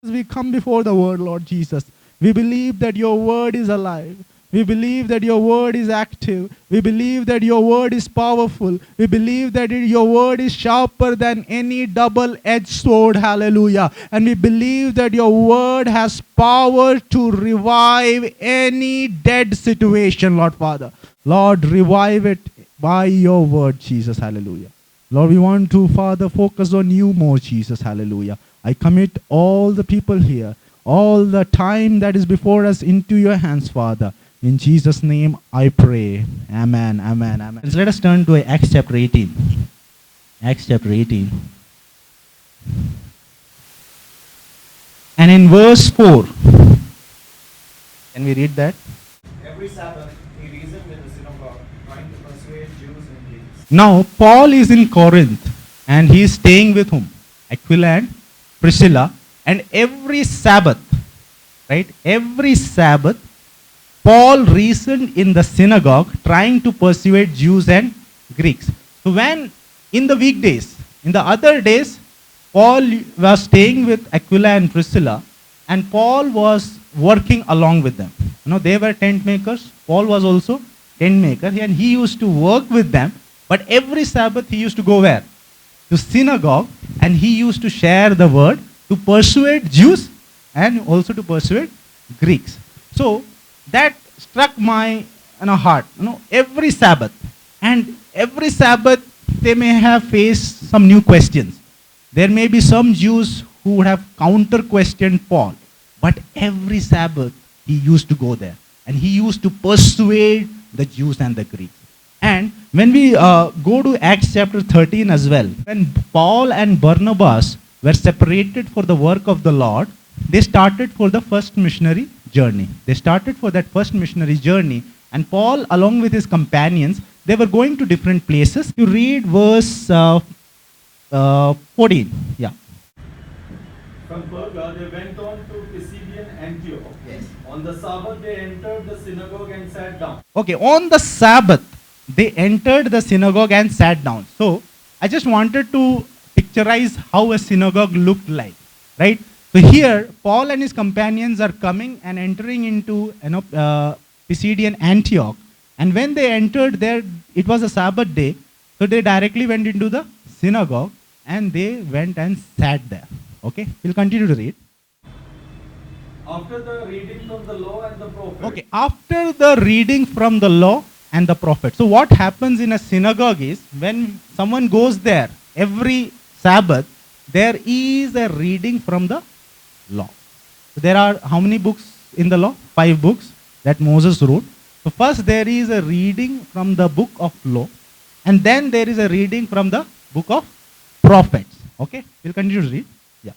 As we come before the word, Lord Jesus, we believe that your word is alive. We believe that your word is active. We believe that your word is powerful. We believe that your word is sharper than any double-edged sword. Hallelujah. And we believe that your word has power to revive any dead situation, Lord Father. Lord, revive it by your word, Jesus. Hallelujah. Lord, we want to, Father, focus on you more, Jesus. Hallelujah. I commit all the people here, all the time that is before us into your hands, Father. In Jesus' name I pray. Amen, amen, amen. Let us turn to Acts chapter 18. Acts chapter 18. And in verse 4, can we read that? Every Sabbath he reasoned in the synagogue, trying to persuade Jews and Greeks. Now, Paul is in Corinth and he is staying with whom? Aquila and Priscilla. And every Sabbath, right? Every Sabbath, Paul reasoned in the synagogue trying to persuade Jews and Greeks. So when in the weekdays, in the other days, Paul was staying with Aquila and Priscilla and Paul was working along with them. You know, they were tent makers. Paul was also tent maker and he used to work with them. But every Sabbath he used to go where? To synagogue, and he used to share the word to persuade Jews and also to persuade Greeks. So that struck my heart. Every Sabbath, and every Sabbath they may have faced some new questions. There may be some Jews who would have counter questioned Paul, but every Sabbath he used to go there and he used to persuade the Jews and the Greeks. And when we go to Acts chapter 13 as well, when Paul and Barnabas were separated for the work of the Lord, they started for the first missionary journey. They started for that first missionary journey, and Paul, along with his companions, they were going to different places. You read verse 14. Yeah. From Perga they went on to Pisidian Antioch. Yes. On the Sabbath they entered the synagogue and sat down. Okay, on the Sabbath, they entered the synagogue and sat down. So, I just wanted to picturize how a synagogue looked like, right? So here, Paul and his companions are coming and entering into Pisidian Antioch. And when they entered there, it was a Sabbath day. So they directly went into the synagogue and they went and sat there. Okay, we'll continue to read. After the reading from the law and the prophets. Okay, after the reading from the law and the prophet. So what happens in a synagogue is when someone goes there every Sabbath, there is a reading from the law. So there are how many books in the law? 5 books that Moses wrote. So first there is a reading from the book of law, and then there is a reading from the book of prophets. Okay, we'll continue to read. Yeah.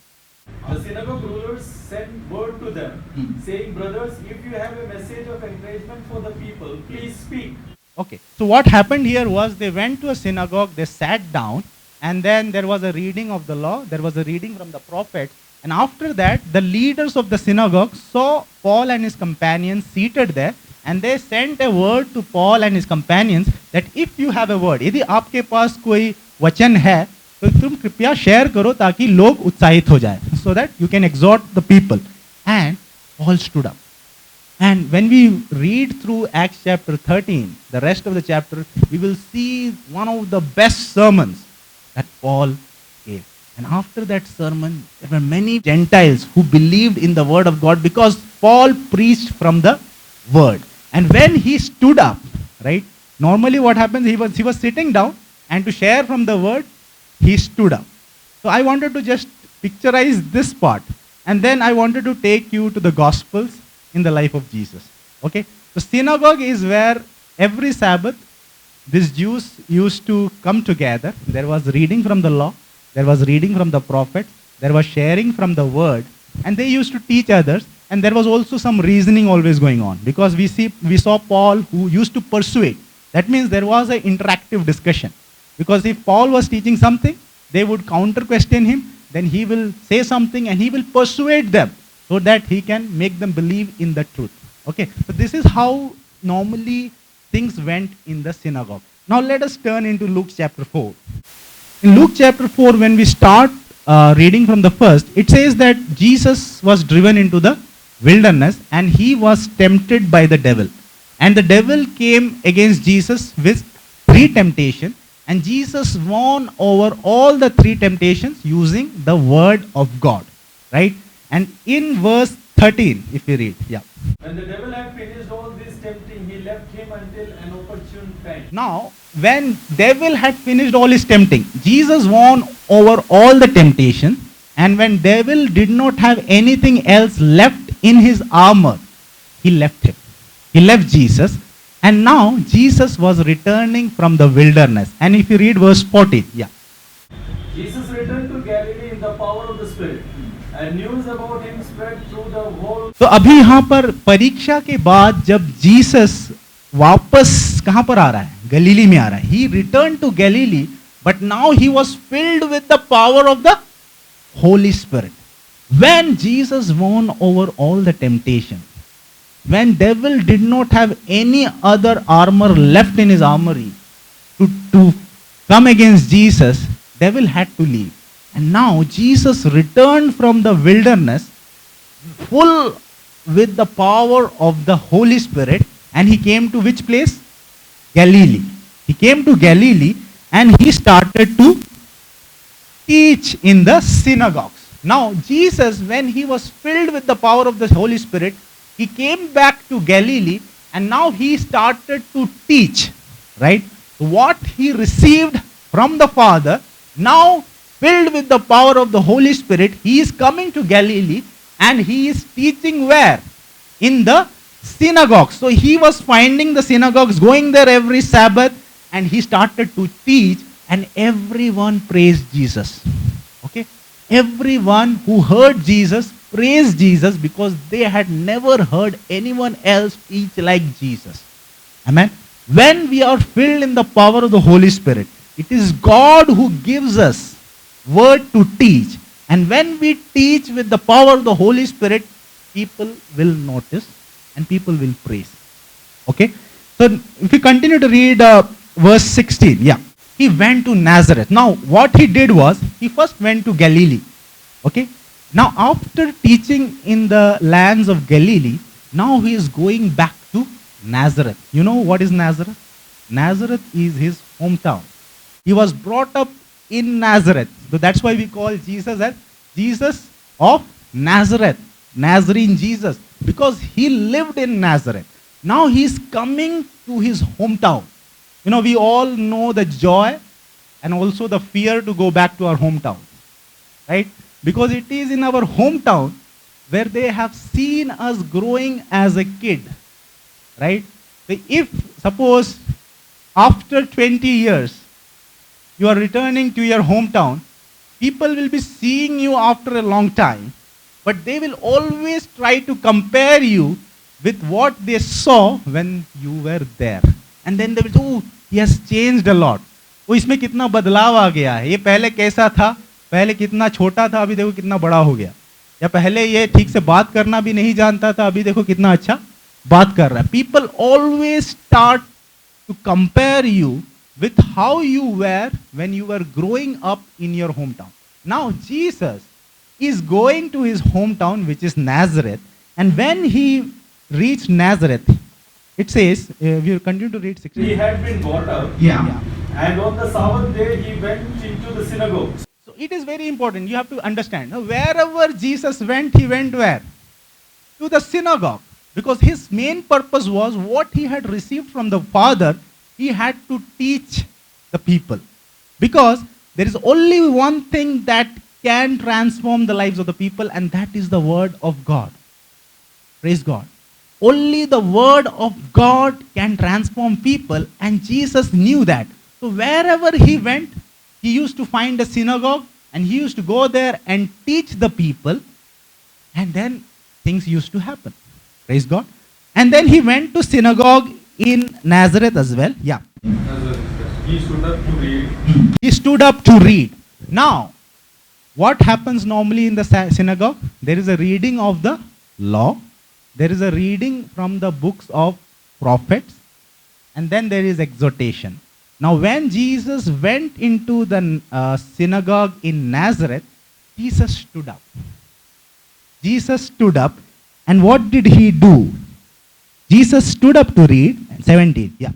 The synagogue rulers sent word to them, saying, brothers, if you have a message of encouragement for the people, please speak. Okay, so what happened here was they went to a synagogue, they sat down, and then there was a reading of the law, there was a reading from the prophets, and after that, the leaders of the synagogue saw Paul and his companions seated there, and they sent a word to Paul and his companions that if you have a word, यदि आपके पास कोई वचन है, तो तुम कृपया share करो ताकि लोग उत्साहित हो जाए, so that you can exhort the people. And Paul stood up. And when we read through Acts chapter 13, the rest of the chapter, we will see one of the best sermons that Paul gave. And after that sermon, there were many Gentiles who believed in the word of God because Paul preached from the word. And when he stood up, right, normally what happens, he was sitting down, and to share from the word, he stood up. So I wanted to just picturize this part. And then I wanted to take you to the Gospels in the life of Jesus. Okay? The synagogue is where every Sabbath these Jews used to come together. There was reading from the law, there was reading from the prophets, there was sharing from the word, and they used to teach others, and there was also some reasoning always going on, because we saw Paul who used to persuade. That means there was an interactive discussion, because if Paul was teaching something, they would counter question him, then he will say something and he will persuade them so that he can make them believe in the truth. Okay, so this is how normally things went in the synagogue. Now let us turn into Luke chapter 4. In Luke chapter 4, when we start reading from the first, it says that Jesus was driven into the wilderness and he was tempted by the devil. And the devil came against Jesus with three temptations, and Jesus won over all the three temptations using the word of God. Right? And in verse 13, if you read, yeah. When the devil had finished all this tempting, he left him until an opportune time. Now, when devil had finished all his tempting, Jesus won over all the temptation, and when devil did not have anything else left in his armor, he left him. He left Jesus, and now Jesus was returning from the wilderness. And if you read verse 14, yeah. Jesus returned to Galilee in the power of the Spirit, and news about him spread through the whole. तो अभी यहाँ पर परीक्षा के बाद जब Jesus वापस कहाँ पर आ रहा है, गलीली में आ रहा है. He return to Galilee, but now he was filled with the power of the holy spirit. When Jesus won over all the temptation, when devil did not have any other armor left in his armory to come against Jesus, devil had to leave. And now Jesus returned from the wilderness full with the power of the Holy Spirit, and he came to which place? Galilee. He came to Galilee and he started to teach in the synagogues. Now, Jesus, when he was filled with the power of the Holy Spirit, he came back to Galilee and now he started to teach, right? What he received from the Father, now filled with the power of the Holy Spirit, he is coming to Galilee and he is teaching where? In the synagogues. So he was finding the synagogues, going there every Sabbath, and he started to teach, and everyone praised Jesus. Okay? Everyone who heard Jesus praised Jesus because they had never heard anyone else teach like Jesus. Amen. When we are filled in the power of the Holy Spirit, it is God who gives us word to teach. And when we teach with the power of the Holy Spirit, people will notice and people will praise. Okay. So if you continue to read verse 16, yeah. He went to Nazareth. Now what he did was, he first went to Galilee. Okay. Now after teaching in the lands of Galilee, now he is going back to Nazareth. You know what is Nazareth? Nazareth is his hometown. He was brought up in Nazareth. So that's why we call Jesus as Jesus of Nazareth. Nazarene Jesus. Because he lived in Nazareth. Now he is coming to his hometown. You know, we all know the joy and also the fear to go back to our hometown. Right? Because it is in our hometown where they have seen us growing as a kid. Right? So if, suppose, after 20 years, you are returning to your hometown, people will be seeing you after a long time, but they will always try to compare you with what they saw when you were there. And then they will say, oh, he has changed a lot. Oh, इसमें कितना बदलाव आ गया है. ये पहले कैसा था? पहले कितना छोटा था, अभी देखो कितना बड़ा हो गया. या पहले ये ठीक से बात करना भी नहीं जानता था, अभी देखो कितना अच्छा बात कर रहा है. People always start to compare you with how you were when you were growing up in your hometown. Now Jesus is going to his hometown, which is Nazareth, and when he reached Nazareth, it says, we will continue to read 16. He had been brought up, Yeah. and on the Sabbath day he went into the synagogue. So it is very important. You have to understand. Now, wherever Jesus went, he went where? To the synagogue. Because his main purpose was what he had received from the Father, he had to teach the people. Because there is only one thing that can transform the lives of the people, and that is the Word of God. Praise God. Only the Word of God can transform people, and Jesus knew that. So wherever he went, he used to find a synagogue, and he used to go there and teach the people, and then things used to happen. Praise God. And then he went to synagogue in Nazareth as well. Yeah. He stood up to read. He stood up to read. Now, what happens normally in the synagogue? There is a reading of the law. There is a reading from the books of prophets. And then there is exhortation. Now, when Jesus went into the synagogue in Nazareth, Jesus stood up. Jesus stood up, and what did he do? Jesus stood up to read. 17, yeah.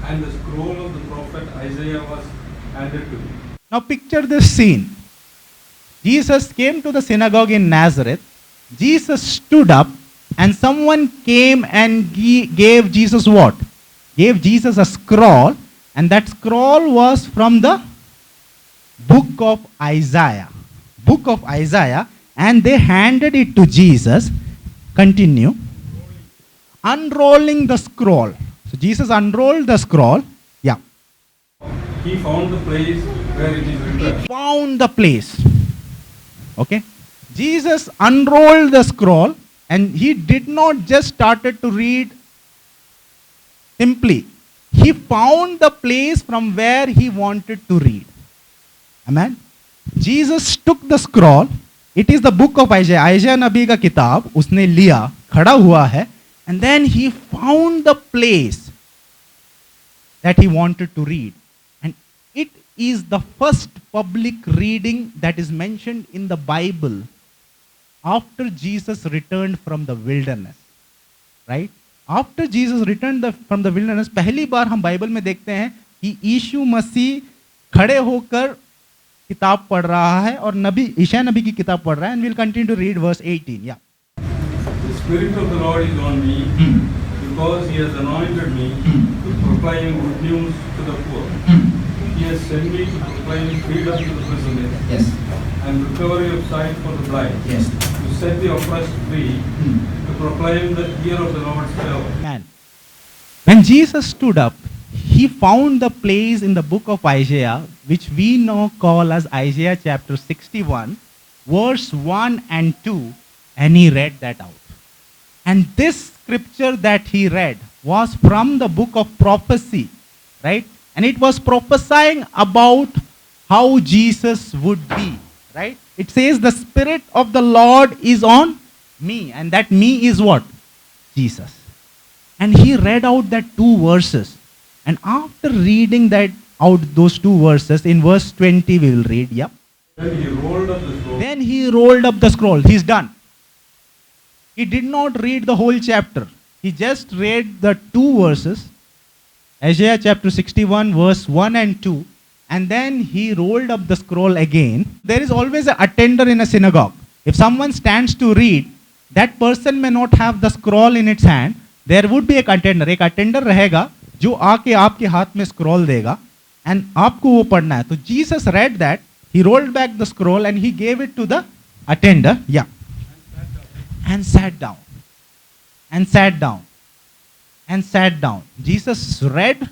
And the scroll of the prophet Isaiah was handed to him. Now picture this scene. Jesus came to the synagogue in Nazareth. Jesus stood up, and someone came and gave Jesus what? Gave Jesus a scroll, and that scroll was from the book of Isaiah. Book of Isaiah, and they handed it to Jesus. Continue. Unrolling the scroll. So Jesus unrolled the scroll. Yeah. He found the place where it is He written. found the place. Okay. Jesus unrolled the scroll, and he did not just started to read simply. He found the place from where he wanted to read. Amen. Jesus took the scroll. It is the book of Isaiah. Isaiah नबी का किताब उसने लिया, खड़ा हुआ है, and then he found the place that he wanted to read. And it is the first public reading that is mentioned in the Bible after Jesus returned from the wilderness. Right? After Jesus returned from the wilderness, पहली बार हम Bible में देखते हैं कि यीशु मसीह खड़े होकर किताब पढ़ रहा है और नबी ईशा नबी की किताब पढ़ रहा है. And we'll continue to read verse 18. Yeah. The Spirit of the Lord is on me because He has anointed me to proclaim good news to the poor. He has sent me to proclaim freedom to the prisoners Yes. and recovery of sight for the blind. Yes. To set the oppressed free. To proclaim the year of the Lord's favor. Man. When Jesus stood up, he found the place in the book of Isaiah, which we now call as Isaiah chapter 61, verse 1 and 2, and he read that out. And this scripture that he read was from the book of prophecy, right? And it was prophesying about how Jesus would be, right? It says, the Spirit of the Lord is on me, and that me is what? Jesus. And he read out that two verses. And after reading that out, those two verses, in verse 20 we will read, yeah. Then He rolled up the scroll. Then he rolled up the scroll. He's done. He did not read the whole chapter. He just read the two verses, Isaiah chapter 61, verse 1 and 2, and then he rolled up the scroll again. There is always an attender in a synagogue. If someone stands to read, that person may not have the scroll in its hand. There would be a attender. एक attender रहेगा जो आके आपके हाथ में scroll देगा, and आपको वो पढ़ना है. तो Jesus read that. He rolled back the scroll and he gave it to the attender. Yeah. And sat down. And sat down. And sat down. Jesus read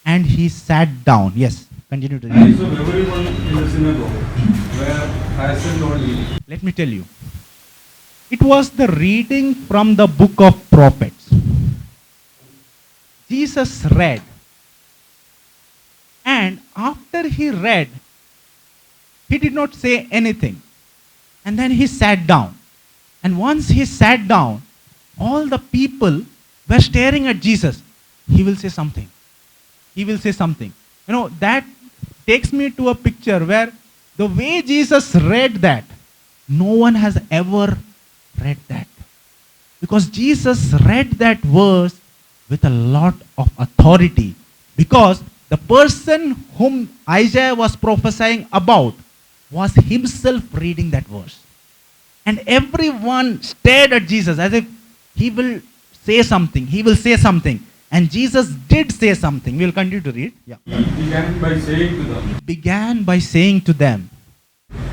and he sat down. Yes. Continue to read. Eyes of everyone in the synagogue were fastened on Him. Let me tell you. It was the reading from the book of prophets. Jesus read. And after he read, he did not say anything. And then he sat down. And once he sat down, all the people were staring at Jesus. He will say something. He will say something. You know, that takes me to a picture where the way Jesus read that, no one has ever read that. Because Jesus read that verse with a lot of authority. Because the person whom Isaiah was prophesying about was himself reading that verse. And everyone stared at Jesus as if he will say something. He will say something. And Jesus did say something. We will continue to read. Yeah. He began by saying to them, Began by saying to them,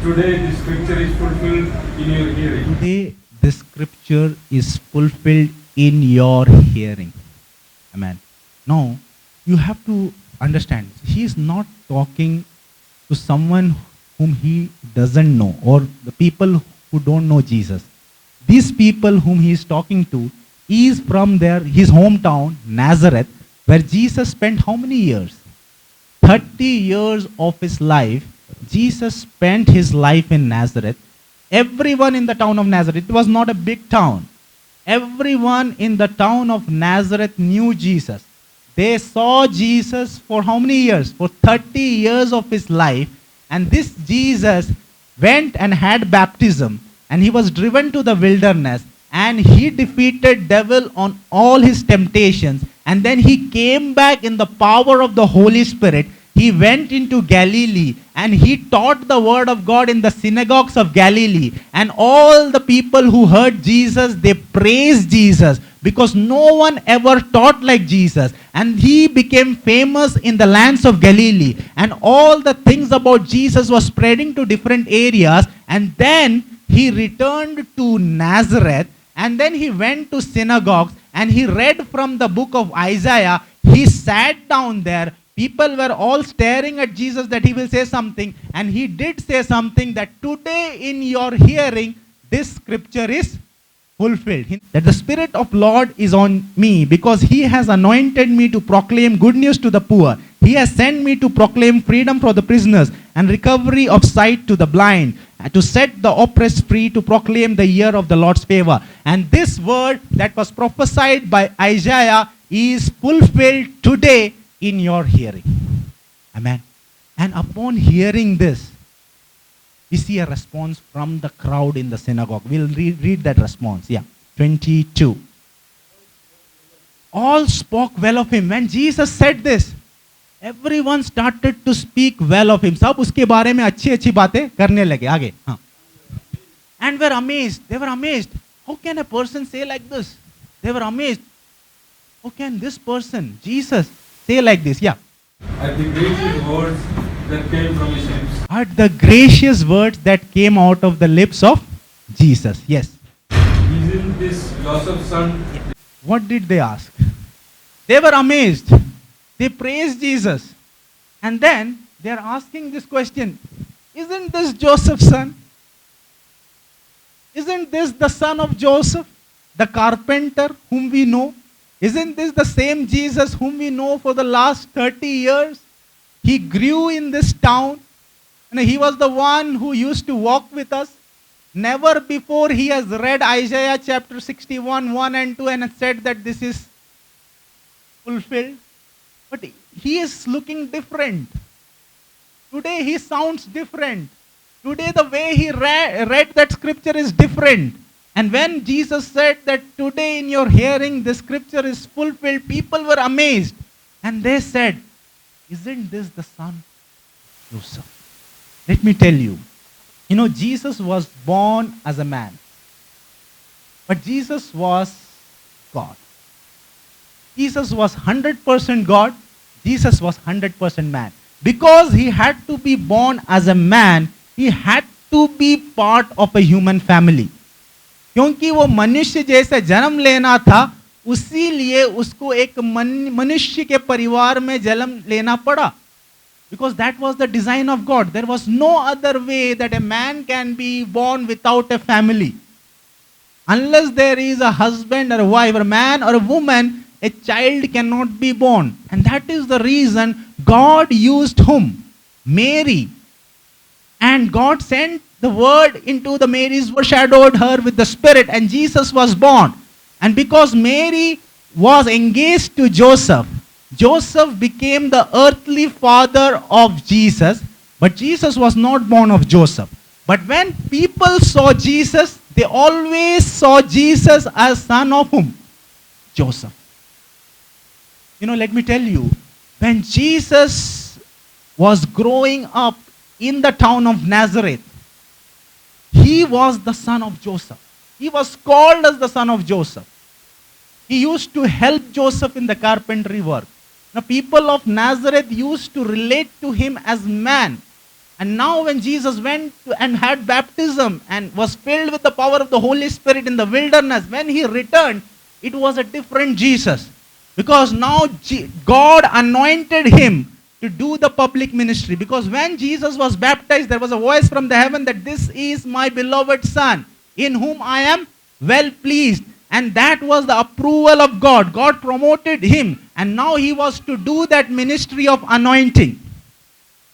Today this scripture is fulfilled in your hearing. today this scripture is fulfilled in your hearing. Amen. Now, you have to understand, he is not talking to someone whom he doesn't know or the people who don't know Jesus. These people whom he is talking to is from his hometown, Nazareth, where Jesus spent how many years? 30 years of his life. Jesus spent his life in Nazareth. Everyone in the town of Nazareth, it was not a big town. Everyone in the town of Nazareth knew Jesus. They saw Jesus for how many years? For 30 years of his life. And this Jesus went and had baptism, and he was driven to the wilderness, and he defeated devil on all his temptations, and then he came back in the power of the Holy Spirit. He went into Galilee and he taught the word of God in the synagogues of Galilee, and all the people who heard Jesus, they praised Jesus, because no one ever taught like Jesus. And he became famous in the lands of Galilee, and all the things about Jesus was spreading to different areas. And then he returned to Nazareth, and then he went to synagogues and he read from the book of Isaiah. He sat down there. People were all staring at Jesus that he will say something, and he did say something, that today in your hearing this scripture is fulfilled. That the Spirit of Lord is on me, because he has anointed me to proclaim good news to the poor. He has sent me to proclaim freedom for the prisoners and recovery of sight to the blind, and to set the oppressed free, to proclaim the year of the Lord's favor. And this word that was prophesied by Isaiah is fulfilled today in your hearing. Amen. And upon hearing this, we see a response from the crowd in the synagogue. We'll read that response. Yeah. 22. All spoke well of him. When Jesus said this, everyone started to speak well of him. सब उसके बारे में अच्छी बातें करने लगे आगे. हाँ. And were amazed. They were amazed. How can a person say like this? They were amazed. How can this person, Jesus, say like this? Yeah. At the gracious words that came from his lips. At the gracious words that came out of the lips of Jesus. Yes. Isn't this Joseph's son? What did they ask? They were amazed. They praised Jesus. And then they are asking this question. Isn't this Joseph's son? Isn't this the son of Joseph, the carpenter whom we know? Isn't this the same Jesus whom we know for the last 30 years? He grew in this town. And he was the one who used to walk with us. Never before he has read Isaiah chapter 61, 1 and 2 and said that this is fulfilled. But he is looking different. Today he sounds different. Today the way he read that scripture is different. And when Jesus said that today in your hearing the scripture is fulfilled, people were amazed. And they said, isn't this the son of Joseph? Let me tell you, Jesus was born as a man. But Jesus was God. Jesus was 100% God. Jesus was 100% man. Because he had to be born as a man, he had to be part of a human family. क्योंकि वो मनुष्य जैसे जन्म लेना था, उसीलिए उसको एक मनुष्य के परिवार में जन्म लेना पड़ा. Because that was the design of God. There was no other way that a man can be born without a family. Unless there is a husband or a wife, or a man or a woman, a child cannot be born. And that is the reason God used whom? Mary. And God sent the word into the Mary's, overshadowed her with the Spirit, and Jesus was born. And because Mary was engaged to Joseph, Joseph became the earthly father of Jesus, but Jesus was not born of Joseph. But when people saw Jesus, they always saw Jesus as son of whom? Joseph. Let me tell you, when Jesus was growing up in the town of Nazareth, he was the son of Joseph. He was called as the son of Joseph. He used to help Joseph in the carpentry work. Now, people of Nazareth used to relate to him as man. And now when Jesus went and had baptism and was filled with the power of the Holy Spirit in the wilderness, when he returned, it was a different Jesus. Because now God anointed him to do the public ministry. Because when Jesus was baptized, there was a voice from the heaven that this is my beloved son, in whom I am well pleased. And that was the approval of God. God promoted him. And now he was to do that ministry of anointing.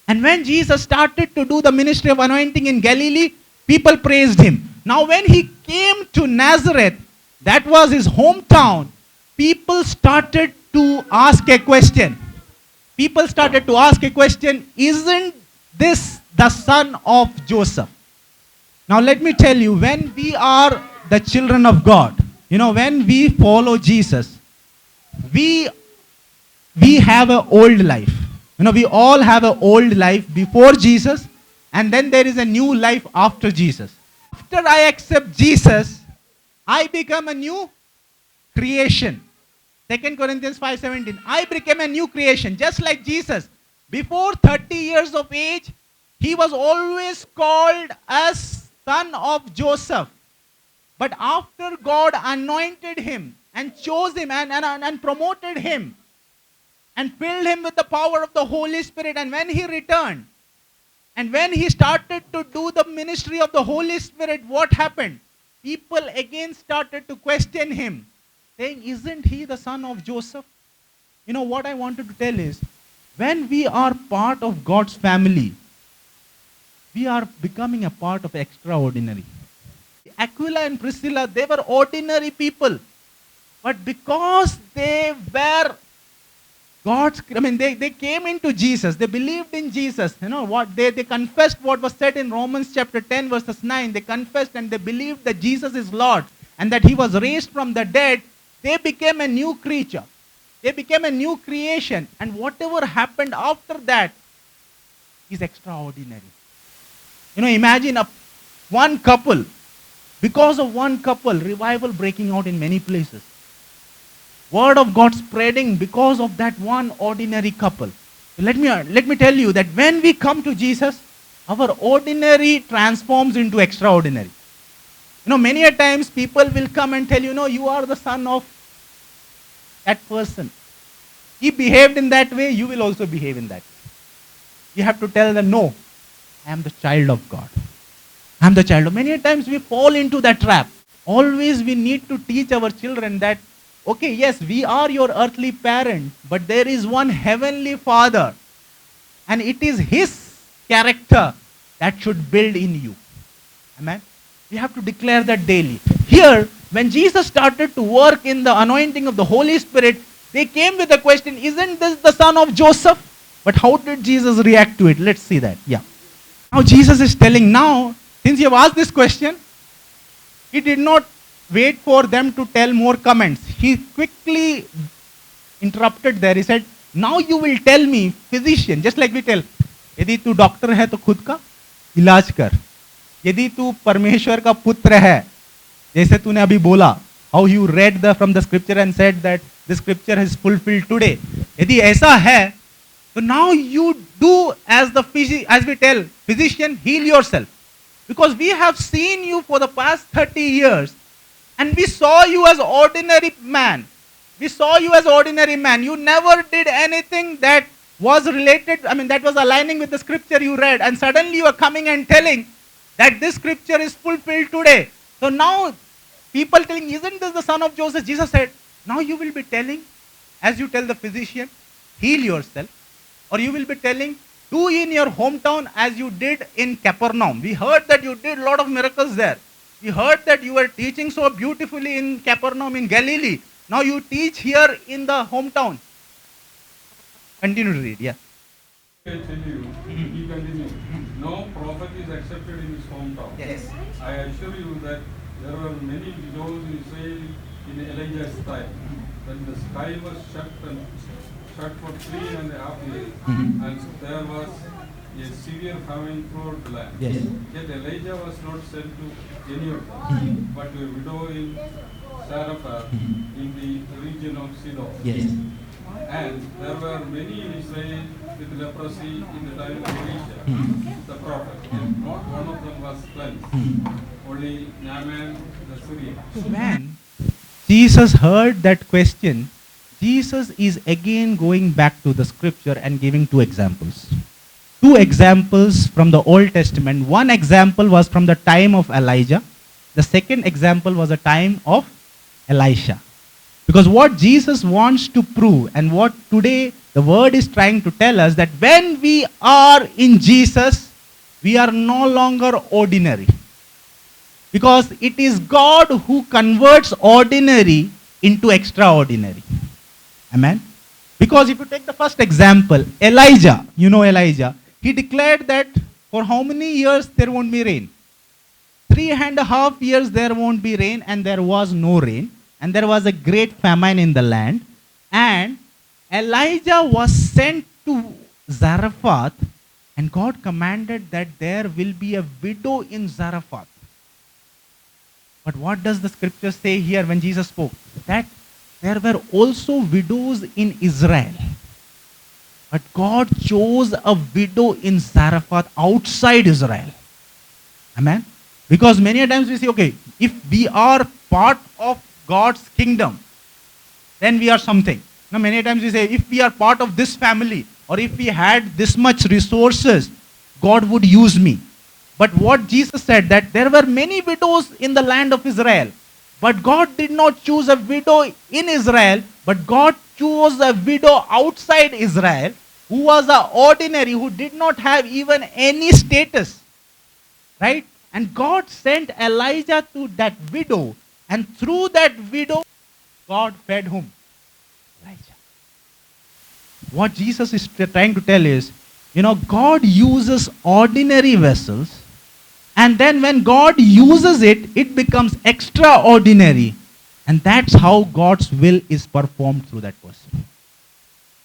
And when Jesus started to do the ministry of anointing in Galilee, people praised him. Now when he came to Nazareth, that was his hometown, people started to ask a question. People started to ask a question, isn't this the son of Joseph? Now let me tell you, when we are the children of God, when we follow Jesus, we we have an old life. We all have an old life before Jesus, and then there is a new life after Jesus. After I accept Jesus, I become a new creation. 2 Corinthians 5:17. I became a new creation, just like Jesus. Before 30 years of age, he was always called as son of Joseph. But after God anointed him and chose him and promoted him and filled him with the power of the Holy Spirit, and when he returned and when he started to do the ministry of the Holy Spirit, what happened? People again started to question him, saying, isn't he the son of Joseph? What I wanted to tell is, when we are part of God's family, we are becoming a part of extraordinary. Aquila and Priscilla, they were ordinary people. But because they were they came into Jesus, they believed in Jesus. They confessed what was said in Romans chapter 10 verses 9. They confessed and they believed that Jesus is Lord and that he was raised from the dead. They became a new creature. They became a new creation. And whatever happened after that is extraordinary. Imagine one couple. Because of one couple, revival breaking out in many places. Word of God spreading because of that one ordinary couple. Let me tell you that when we come to Jesus, our ordinary transforms into extraordinary. Many a times people will come and tell you, you are the son of that person. He behaved in that way, you will also behave in that way. You have to tell them, no, I am the child of God. I am the child of. Many times we fall into that trap. Always we need to teach our children that, okay, yes, we are your earthly parent, but there is one heavenly Father, and it is his character that should build in you. Amen. We have to declare that daily. Here, when Jesus started to work in the anointing of the Holy Spirit, they came with the question, isn't this the son of Joseph? But how did Jesus react to it? Let's see that. Yeah. Now Jesus is telling, now, since you have asked this question, he did not wait for them to tell more comments. He quickly interrupted there. He said, now you will tell me, physician, just like we tell, यदि तू doctor है तो खुद का इलाज कर. यदि तू परमेश्वर का पुत्र है, जैसे तूने अभी बोला, how you read from the scripture and said that the scripture is fulfilled today. यदि ऐसा है, so now you do as we tell, physician, heal yourself. Because we have seen you for the past 30 years and we saw you as ordinary man. We saw you as ordinary man. You never did anything that was related, that was aligning with the scripture you read, and suddenly you are coming and telling that this scripture is fulfilled today. So now people telling, isn't this the son of Joseph? Jesus said, now you will be telling, as you tell the physician, heal yourself, or you will be telling, do in your hometown as you did in Capernaum. We heard that you did a lot of miracles there. We heard that you were teaching so beautifully in Capernaum in Galilee. Now you teach here in the hometown. Continue to read, yeah. I tell you, he continued, no prophet is accepted in his hometown. Yes. I assure you that there were many widows in Israel in Elijah's time, when the sky was shut for 3.5 years, and there was a severe famine throughout the land. Yes. Yet Elijah was not sent to any of them, but to a widow in Sarepta in the region of Sidon. Yes. And there were many in Israel with leprosy in the time of Elisha, the prophet. Yet not one of them was cleansed. Only Naaman the Syrian. When Jesus heard that question, Jesus is again going back to the scripture and giving two examples. Two examples from the Old Testament. One example was from the time of Elijah. The second example was a time of Elisha. Because what Jesus wants to prove and what today the word is trying to tell us, that when we are in Jesus, we are no longer ordinary. Because it is God who converts ordinary into extraordinary. Amen. Because if you take the first example, Elijah, Elijah, he declared that for how many years there won't be rain? 3.5 years there won't be rain, and there was no rain, and there was a great famine in the land. And Elijah was sent to Zarephath, and God commanded that there will be a widow in Zarephath. But what does the scripture say here when Jesus spoke? That there were also widows in Israel. But God chose a widow in Zarephath outside Israel. Amen. Because many a times we say, okay, if we are part of God's kingdom, then we are something. Now, many times we say, if we are part of this family, or if we had this much resources, God would use me. But what Jesus said, that there were many widows in the land of Israel. But God did not choose a widow in Israel, but God chose a widow outside Israel, who was an ordinary, who did not have even any status. Right? And God sent Elijah to that widow, and through that widow, God fed whom? Elijah. What Jesus is trying to tell is, God uses ordinary vessels, and then when God uses it, it becomes extraordinary. And that's how God's will is performed through that person.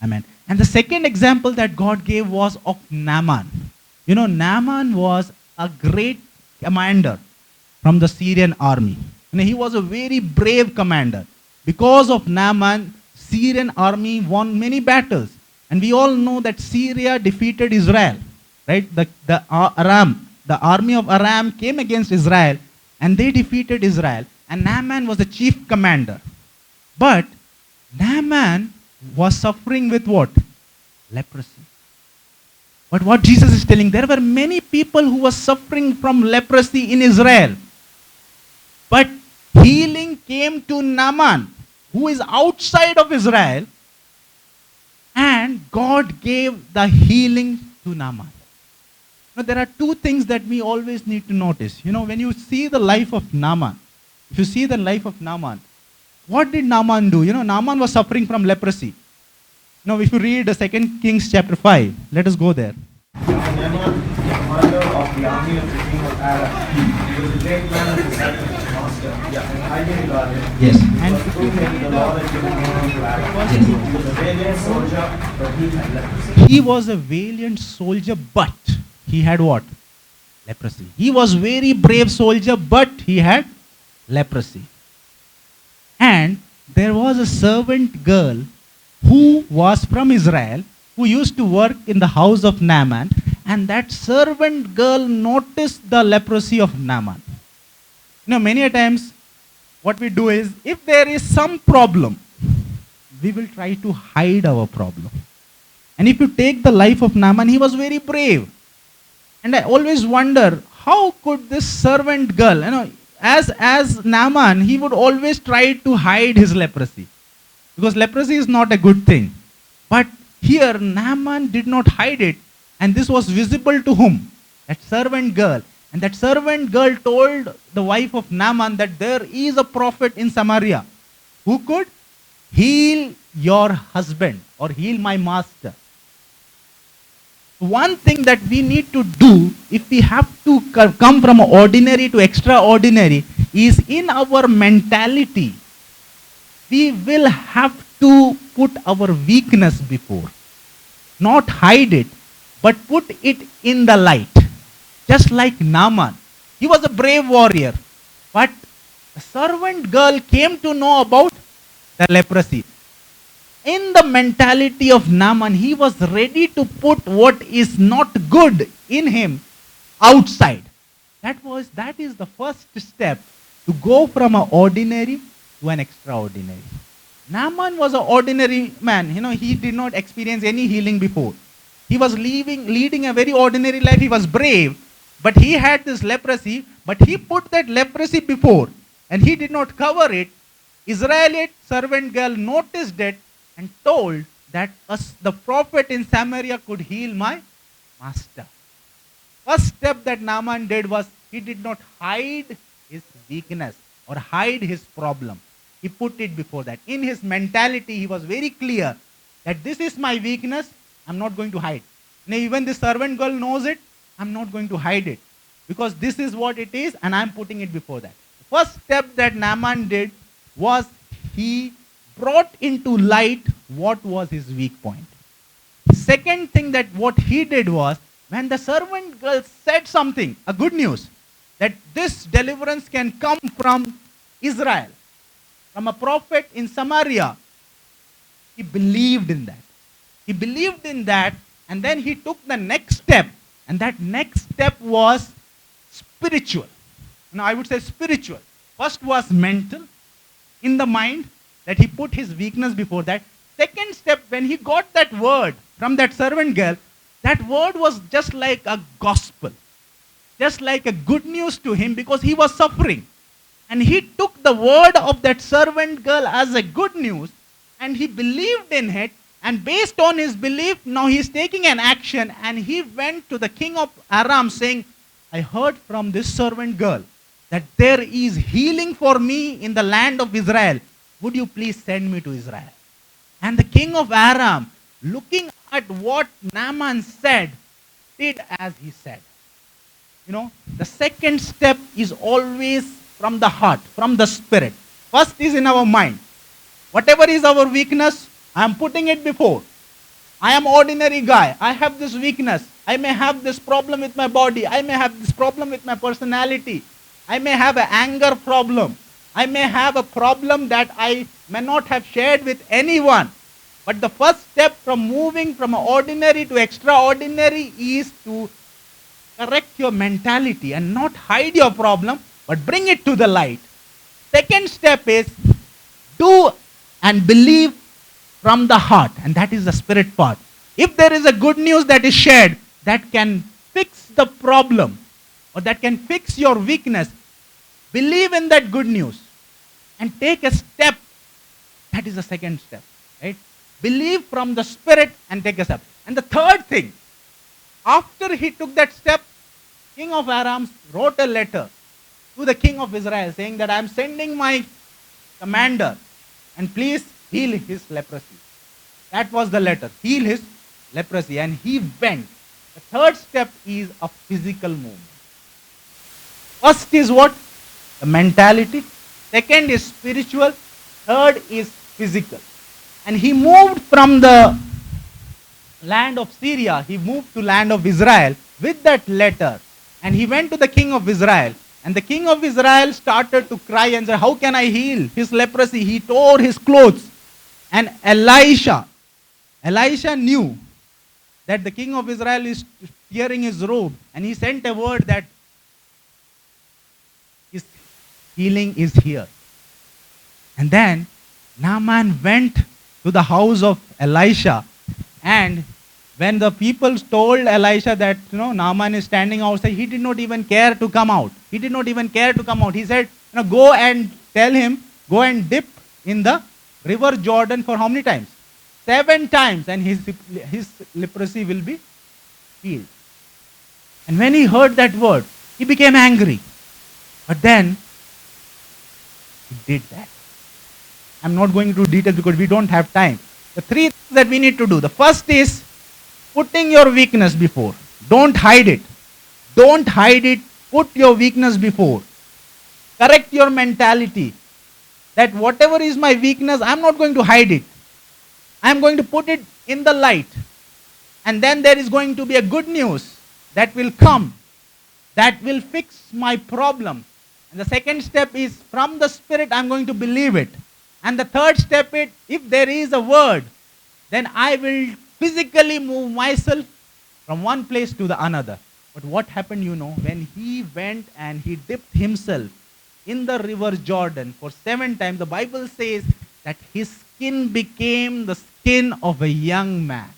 Amen. And the second example that God gave was of Naaman. Naaman was a great commander from the Syrian army. He was a very brave commander. Because of Naaman, Syrian army won many battles. And we all know that Syria defeated Israel. Right? The army of Aram came against Israel, and they defeated Israel. And Naaman was the chief commander. But Naaman was suffering with what? Leprosy. But what Jesus is telling, there were many people who were suffering from leprosy in Israel. But healing came to Naaman, who is outside of Israel, and God gave the healing to Naaman. Now, there are two things that we always need to notice. When you see the life of Naaman, if you see the life of Naaman, what did Naaman do? Naaman was suffering from leprosy. Now, if you read 2 Kings chapter 5, let us go there. Naaman, the commander of the army of the king of Aram, he was a great man and disciple of his master, and highly regarded. Yes. And through him the Lord had given honor to Aram. He was a valiant soldier, but he had leprosy. He was a valiant soldier, but he had what? Leprosy. He was very brave soldier, but he had leprosy. And there was a servant girl who was from Israel, who used to work in the house of Naaman, and that servant girl noticed the leprosy of Naaman. Many a times what we do is, if there is some problem, we will try to hide our problem. And if you take the life of Naaman, he was very brave. And I always wonder, how could this servant girl, as Naaman, he would always try to hide his leprosy. Because leprosy is not a good thing. But here, Naaman did not hide it. And this was visible to whom? That servant girl. And that servant girl told the wife of Naaman that there is a prophet in Samaria who could heal your husband or heal my master. One thing that we need to do, if we have to come from ordinary to extraordinary, is in our mentality, we will have to put our weakness before. Not hide it, but put it in the light. Just like Naaman. He was a brave warrior. But the servant girl came to know about the leprosy. In the mentality of Naaman, he was ready to put what is not good in him outside. That is the first step to go from an ordinary to an extraordinary. Naaman was an ordinary man. He did not experience any healing before. He was leading a very ordinary life. He was brave, but he had this leprosy, but he put that leprosy before, and he did not cover it. Israelite servant girl noticed it and told that the prophet in Samaria could heal my master. First step that Naaman did was, he did not hide his weakness or hide his problem. He put it before that. In his mentality, he was very clear that this is my weakness, I'm not going to hide. Now, even the servant girl knows it, I'm not going to hide it. because this is what it is and I'm putting it before that. First step that Naaman did was he brought into light what was his weak point. Second thing that what he did was, when the servant girl said something, a good news, that this deliverance can come from Israel, from a prophet in Samaria, he believed in that. He believed in that, and then he took the next step, and that next step was spiritual. Now I would say spiritual. First was mental, in the mind, that he put his weakness before that. Second step, when he got that word from that servant girl, that word was just like a gospel, just like a good news to him, because he was suffering. And he took the word of that servant girl as a good news, and he believed in it. And based on his belief, now he is taking an action, and he went to the king of Aram saying, I heard from this servant girl that there is healing for me in the land of Israel. Would you please send me to Israel? And the king of Aram, looking at what Naaman said, did as he said. You know, the second step is always from the heart, from the spirit. First is in our mind. Whatever is our weakness, I am putting it before. I am ordinary guy. I have this weakness. I may have this problem with my body. I may have this problem with my personality. I may have an anger problem. I may have a problem that I may not have shared with anyone. But the first step from moving from ordinary to extraordinary is to correct your mentality and not hide your problem, but bring it to the light. Second step is do and believe from the heart, and that is the spirit part. If there is a good news that is shared that can fix the problem or that can fix your weakness, believe in that good news and take a step. That is the second step, right? Believe from the spirit and take a step. And the third thing, after he took that step, king of Aram wrote a letter to the king of Israel saying that I am sending my commander and please heal his leprosy. That was the letter. Heal his leprosy. And he went. The third step is a physical movement. First is what? The mentality. Second is spiritual. Third is physical. And he moved from the land of Syria. He moved to land of Israel with that letter. And he went to the king of Israel. And the king of Israel started to cry and said, how can I heal his leprosy? He tore his clothes. And Elisha knew that the king of Israel is tearing his robe. And he sent a word that his healing is here. And then Naaman went to the house of Elisha. And when the people told Elisha that, Naaman is standing outside, he did not even care to come out. He did not even care to come out. He said, go and tell him, go and dip in the river Jordan for how many times? 7 times, and his leprosy will be healed. And when he heard that word, he became angry. But then, he did that. I'm not going into detail because we don't have time. The 3 things that we need to do. The first is putting your weakness before. Don't hide it. Don't hide it. Put your weakness before. Correct your mentality. That whatever is my weakness, I'm not going to hide it. I'm going to put it in the light. And then there is going to be a good news that will come, that will fix my problem. And the second step is from the spirit, I'm going to believe it. And the third step is, if there is a word, then I will physically move myself from one place to the another. But what happened, when he went and he dipped himself in the river Jordan for 7 times, the Bible says that his skin became the skin of a young man.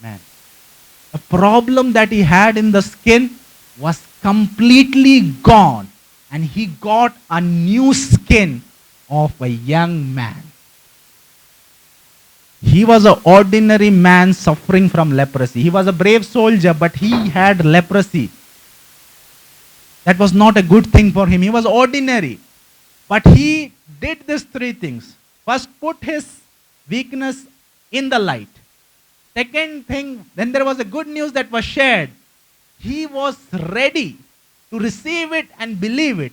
The problem that he had in the skin was completely gone, and he got a new skin of a young man. He was an ordinary man suffering from leprosy. He was a brave soldier, but he had leprosy. That was not a good thing for him. He was ordinary. But he did these 3 things. First, put his weakness in the light. Second thing, then there was a good news that was shared. he was ready to receive it and believe it.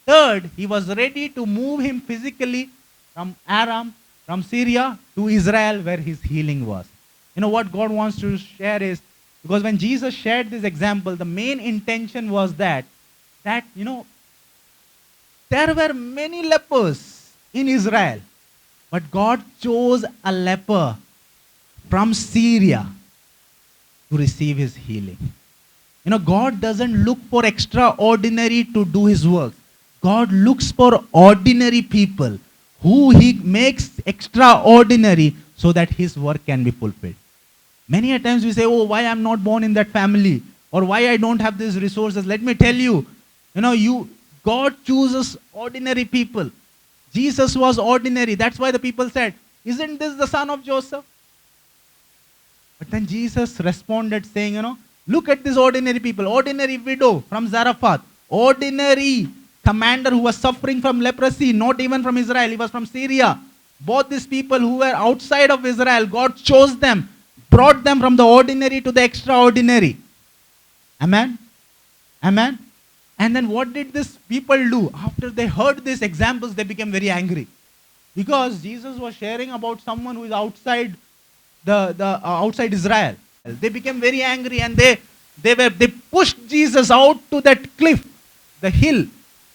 Third, he was ready to move him physically from Aram, from Syria to Israel where his healing was. You know what God wants to share is, because when Jesus shared this example, the main intention was that there were many lepers in Israel, but God chose a leper from Syria to receive his healing. God doesn't look for extraordinary to do his work. God looks for ordinary people who he makes extraordinary so that his work can be fulfilled. Many a times we say, oh, why I'm not born in that family, or why I don't have these resources. Let me tell you, God chooses ordinary people. Jesus was ordinary. That's why the people said, isn't this the son of Joseph? But then Jesus responded saying, look at these ordinary people. Ordinary widow from Zarephath. Ordinary commander who was suffering from leprosy, not even from Israel. He was from Syria. Both these people who were outside of Israel, God chose them, brought them from the ordinary to the extraordinary. Amen? Amen? And then what did these people do? After they heard these examples, they became very angry. Because Jesus was sharing about someone who is outside outside Israel. They became very angry and they pushed Jesus out to that cliff, the hill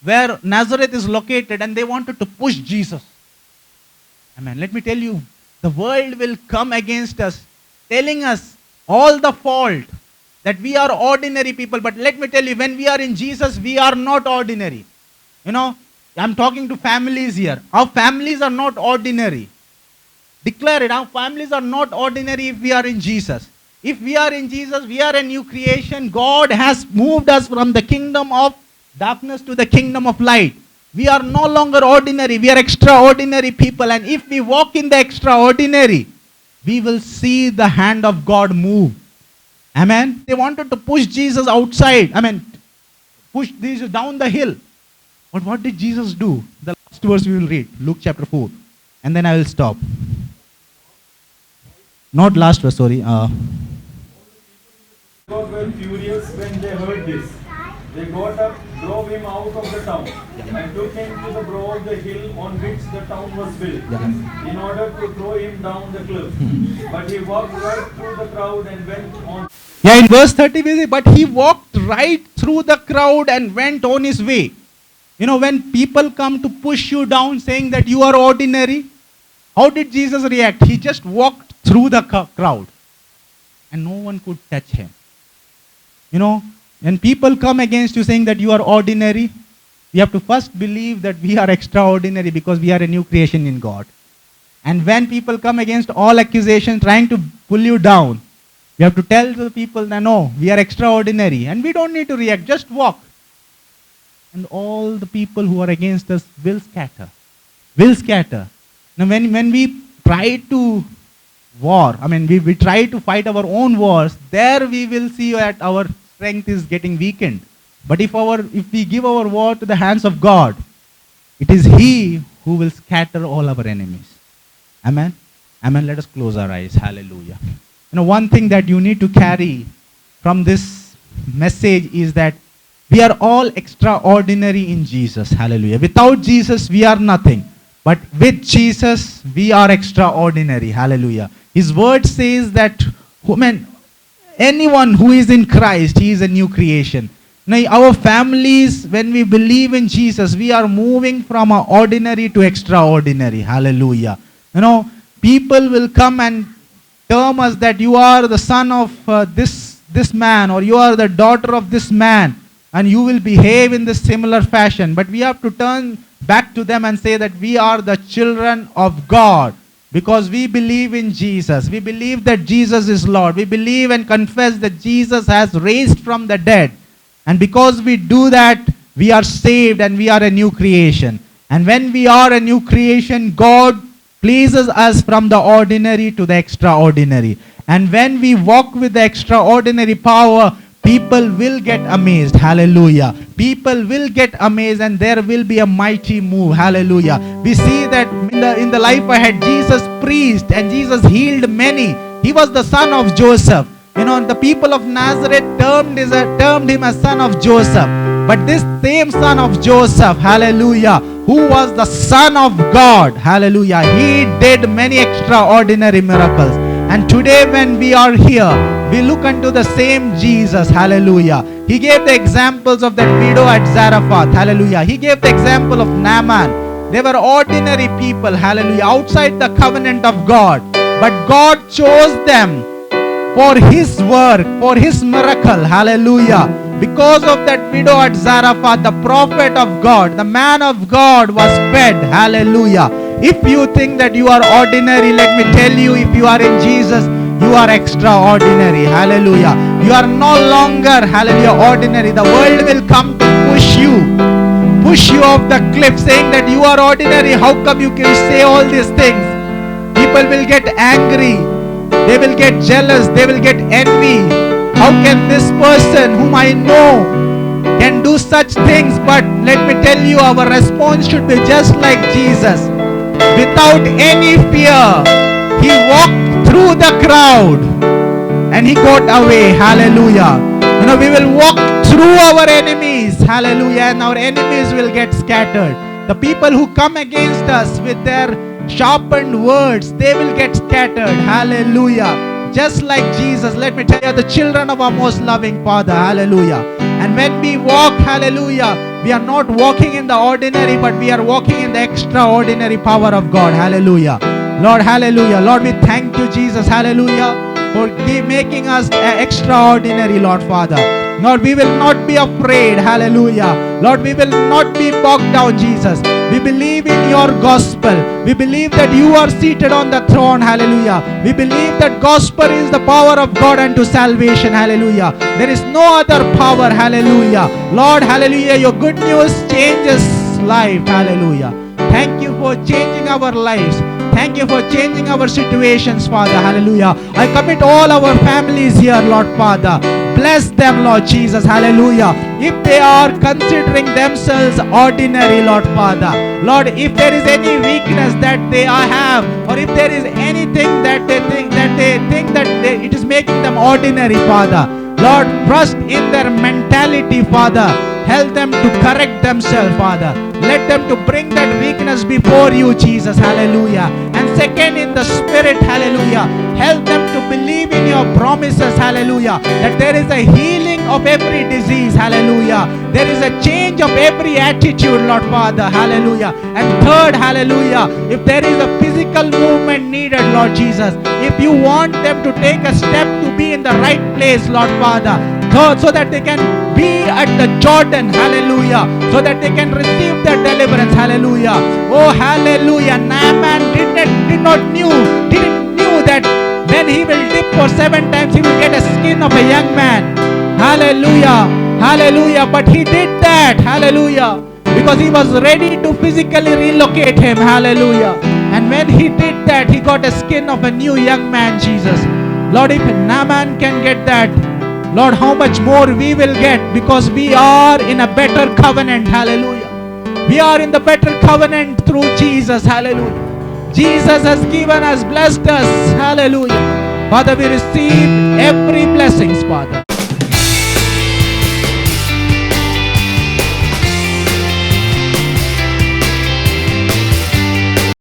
where Nazareth is located, and they wanted to push Jesus. Amen. Let me tell you, the world will come against us, telling us all the fault, that we are ordinary people. But let me tell you, when we are in Jesus, we are not ordinary. I'm talking to families here. Our families are not ordinary. Declare it. Our families are not ordinary if we are in Jesus. If we are in Jesus, we are a new creation. God has moved us from the kingdom of darkness to the kingdom of light. We are no longer ordinary. We are extraordinary people. And if we walk in the extraordinary, we will see the hand of God move. Amen. They wanted to push Jesus outside. Push Jesus down the hill. But what did Jesus do? The last verse we will read, Luke chapter 4. And then I will stop. Not last verse, sorry. God were furious when they heard this. They got up, drove him out of the town, and took him to the brow of the hill on which the town was built, in order to throw him down the cliff. But he walked right through the crowd and went on. Yeah, in verse 30 we say, but he walked right through the crowd and went on his way. When people come to push you down saying that you are ordinary, how did Jesus react? He just walked through the crowd and no one could touch him. When people come against you saying that you are ordinary, we have to first believe that we are extraordinary because we are a new creation in God. And when people come against all accusations trying to pull you down, you have to tell the people that no, we are extraordinary and we don't need to react, just walk. And all the people who are against us will scatter. Will scatter. Now when we try to we try to fight our own wars, there we will see that our strength is getting weakened. But if we give our war to the hands of God, it is He who will scatter all our enemies. Amen? Amen. Let us close our eyes. Hallelujah. One thing that you need to carry from this message is that we are all extraordinary in Jesus. Hallelujah. Without Jesus, we are nothing. But with Jesus, we are extraordinary. Hallelujah. His word says that anyone who is in Christ, he is a new creation. Now, our families, when we believe in Jesus, we are moving from ordinary to extraordinary. Hallelujah. People will come and term us that you are the son of this man, or you are the daughter of this man, and you will behave in this similar fashion. But we have to turn back to them and say that we are the children of God because we believe in Jesus. We believe that Jesus is Lord. We believe and confess that Jesus has raised from the dead. And because we do that, we are saved and we are a new creation. And when we are a new creation, God places us from the ordinary to the extraordinary. And when we walk with the extraordinary power, people will get amazed. Hallelujah. People will get amazed and there will be a mighty move. Hallelujah. We see that in the life ahead, Jesus preached and Jesus healed many. He was the son of Joseph. The people of Nazareth termed him a son of Joseph. But this same son of Joseph, hallelujah, who was the Son of God, hallelujah, he did many extraordinary miracles. And today when we are here, we look unto the same Jesus, hallelujah. He gave the examples of that widow at Zarephath, hallelujah. He gave the example of Naaman. They were ordinary people, hallelujah, outside the covenant of God. But God chose them for His work, for His miracle, hallelujah. Because of that widow at Zarephath, the prophet of God, the man of God was fed, hallelujah. If you think that you are ordinary, let me tell you, if you are in Jesus, you are extraordinary, hallelujah. You are no longer, hallelujah, ordinary. The world will come to push you off the cliff, saying that you are ordinary. How come you can say all these things? People will get angry. They will get jealous. They will get envy. How can this person whom I know can do such things? But let me tell you, our response should be just like Jesus. Without any fear, He walked through the crowd and He got away. Hallelujah. We will walk through our enemies. Hallelujah. And our enemies will get scattered. The people who come against us with their sharpened words, they will get scattered. Hallelujah. Just like Jesus, let me tell you, the children of our most loving Father. Hallelujah. And when we walk, hallelujah, we are not walking in the ordinary, but we are walking in the extraordinary power of God. Hallelujah. Lord, hallelujah. Lord, we thank you, Jesus, hallelujah, for making us extraordinary, Lord Father. Lord, we will not be afraid, hallelujah. Lord, we will not be bogged down, Jesus. We believe in your gospel. We believe that you are seated on the throne, hallelujah. We believe that gospel is the power of God unto salvation, hallelujah. There is no other power, hallelujah. Lord, hallelujah, your good news changes life, hallelujah. Thank you for changing our lives. Thank you for changing our situations, Father. Hallelujah. I commit all our families here, Lord Father. Bless them, Lord Jesus. Hallelujah. If they are considering themselves ordinary, Lord Father. Lord, if there is any weakness that they have, or if there is anything that they think that it is making them ordinary, Father. Lord, trust in their mentality, Father. Help them to correct themselves, Father. Let them to bring that weakness before you, Jesus. Hallelujah. And second, in the Spirit, hallelujah, help them to believe in your promises, hallelujah, that there is a healing of every disease, hallelujah. There is a change of every attitude, Lord Father, hallelujah. And third, hallelujah, if there is a physical movement needed, Lord Jesus, if you want them to take a step to be in the right place, Lord Father, so that they can be at the Jordan, hallelujah, so that they can receive their deliverance, hallelujah. Oh, hallelujah. Naaman didn't knew that when he will dip for 7 times, he will get a skin of a young man. Hallelujah. Hallelujah. But he did that, hallelujah, because he was ready to physically relocate him, hallelujah. And when he did that, he got a skin of a new young man, Jesus. Lord, if Naaman can get that, Lord, how much more we will get, because we are in a better covenant, hallelujah. We are in the better covenant through Jesus, hallelujah. Jesus has given us, blessed us, hallelujah. Father, we receive every blessings, Father.